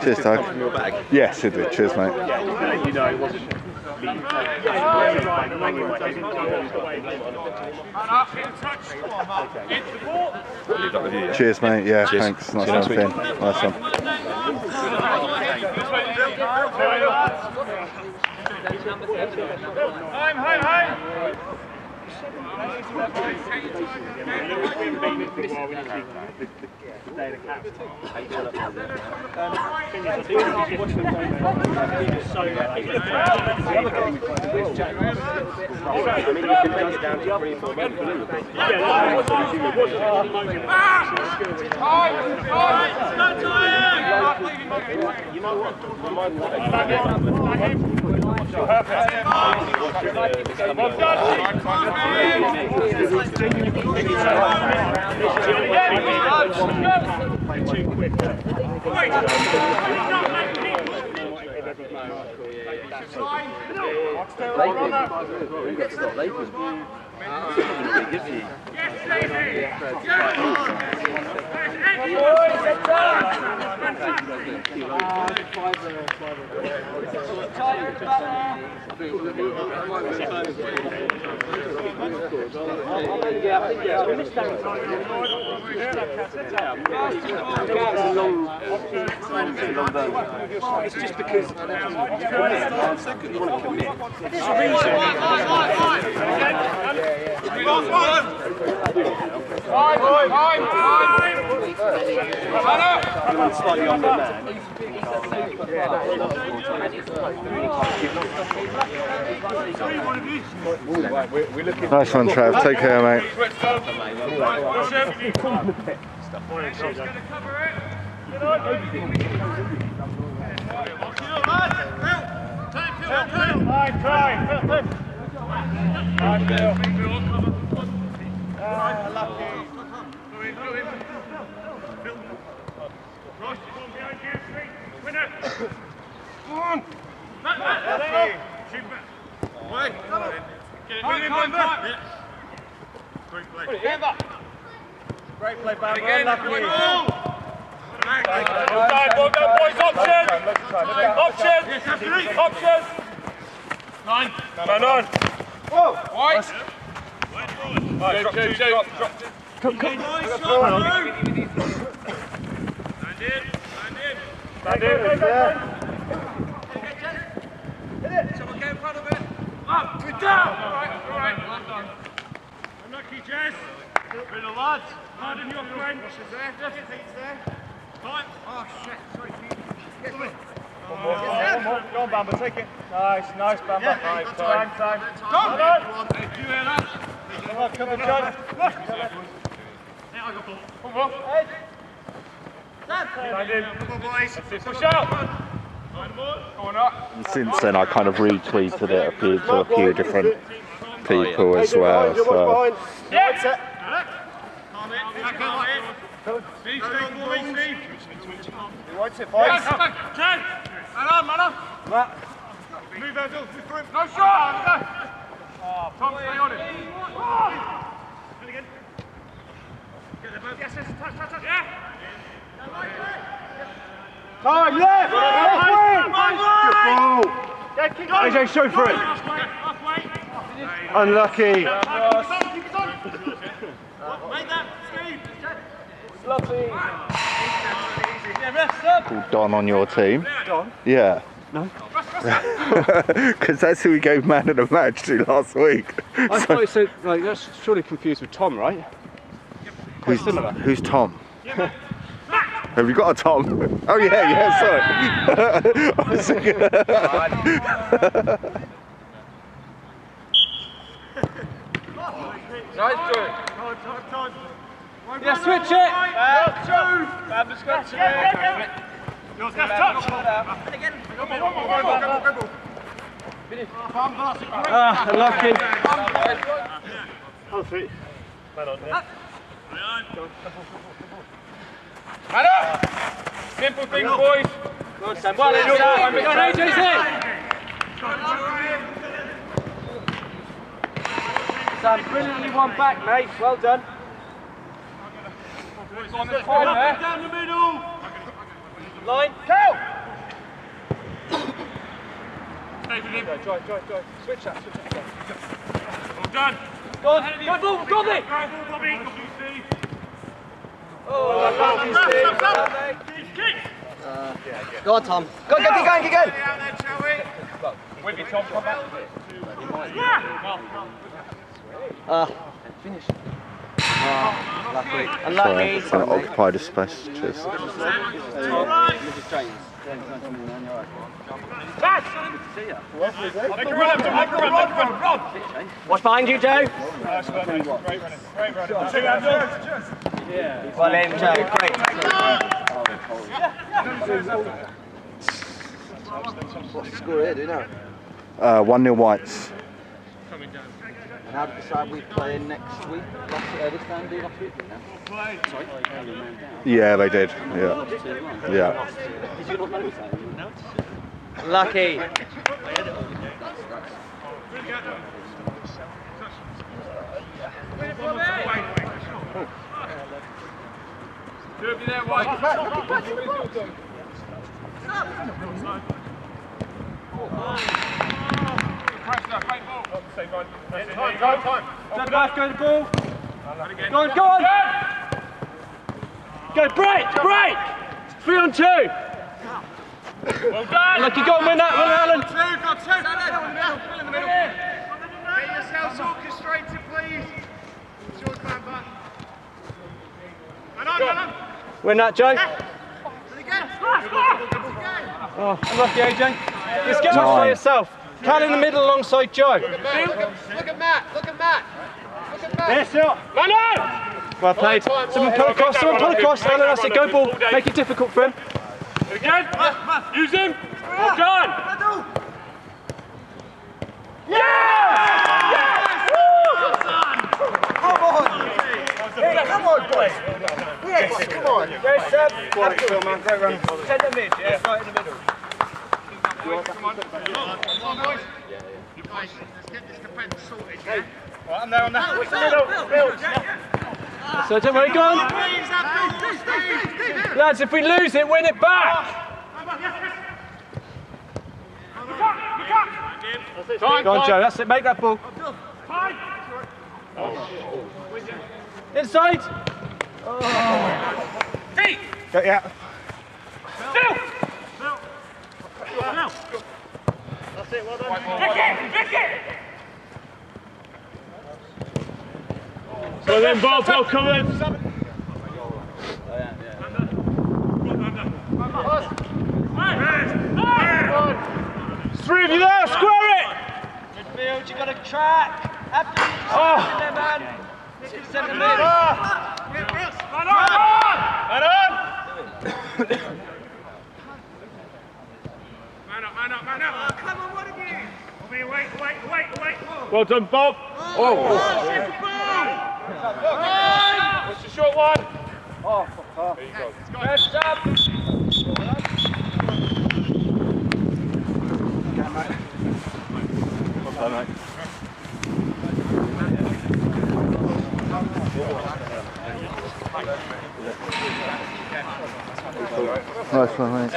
Cheers, Tug. Yes, it did. Cheers, mate. You know, it wasn't Cheers, mate. Yeah, Cheers. thanks. Nice one, Finn. Nice one. It's just because you want to commit. There's a reason. Slightly off the man. Nice one, Trav. Take care, mate. Great play, Bam. Again, Well done, boys. Options! Options! Options! Nine. Whoa! White! Right, drop two. Stand in. Hit it! Someone get in front of it. Up! Good down! Alright. Well done. Unlucky, Jess. Bit of lads. Hard in your friend. Is there? Yes, he's there. Time. Oh, shit. Sorry, Pete. Get me. One more. Go on, Bamba. Take it. Nice, Bamba. Yeah, nice. Time. Come on. Hey, you hear that? Come on, come on, John. Yeah, I got ball. Come on. Hey. Stand in. Come on, boys. Push out. And since then, I kind of retweeted it, appeared to a few different people as well. So. Yeah. Steve, Steve. He wants it, boys. Man on. Matt. Move those up, move through. No shot! Oh, Tom, stay on it. Again. Get the boat. Yes, touch. Yeah. Time, left! AJ, show for it. Unlucky. Make that, Steve. Lovely. Called Don on your team? Don? Yeah. No. Because that's who we gave man of the match to last week. I thought you said, like, that's surely confused with Tom, right? Who's similar? Who's Tom? Have you got a Tom? Oh yeah, sorry. I was thinking. Nice job. Yeah, switch it. Bam, just got to it. Yours, touch. Again. Go ball. Unlucky. Oh, sweet. Man on there. Hannah! Simple things, boys. Well, AJ's in. Sam, brilliantly won back, mate. Well done. Down the middle. Line, go! Stay with him. Drive. Switch that. Well done. Go on, go on, Bobby! Oh, go on, Tom. Go, keep going. With you, Tom, come back. Finish. Sorry, Unlucky. it's going to occupy the space. Cheers. Watch behind you, Joe. Well in, Joe. Great. What's the score here, do you know? 1-0 Whites. And how did the side we play next week? This time, do last week, didn't you? Sorry? Yeah, they did. Yeah. Yeah. Did you not know that? Lucky. Two of you there, White. Time. Stand back, go to the ball. Go on. Go, break! 3 on 2. Well done. Lucky, go on, win that one, Alan. In the middle. Get yourselves orchestrated, please. It's yours, man, button. Man on. Win that, Joe. Oh, unlucky, AJ. Just get off by yourself. Cal in the middle alongside Joe. Look at Matt. There, still. Man on! Well played. Someone pull across, Alan, that's it, go ball. Make it difficult for him. Again. Use him. Well done. Come on, boys! Yes, come on! Great, Seb. Great run. Centre mid, yeah, right in the middle. Come on, boys. Let's get this defence sorted, yeah? Right, I'm there on that. Middle. So don't worry, go on. Lads, if we lose it, win it back. Go on, Joe, that's it, make that ball. Inside. Feet. Yeah. Still. That's it, well done. Pick it. So then, Bob, come in. Three of you there, square it! Midfield, you got to track. After you there, man. Centre mid. Man up. Come on, one of you. Wait. Well done, Bob. What's the short one? There you go. Best up. Nice one, mate.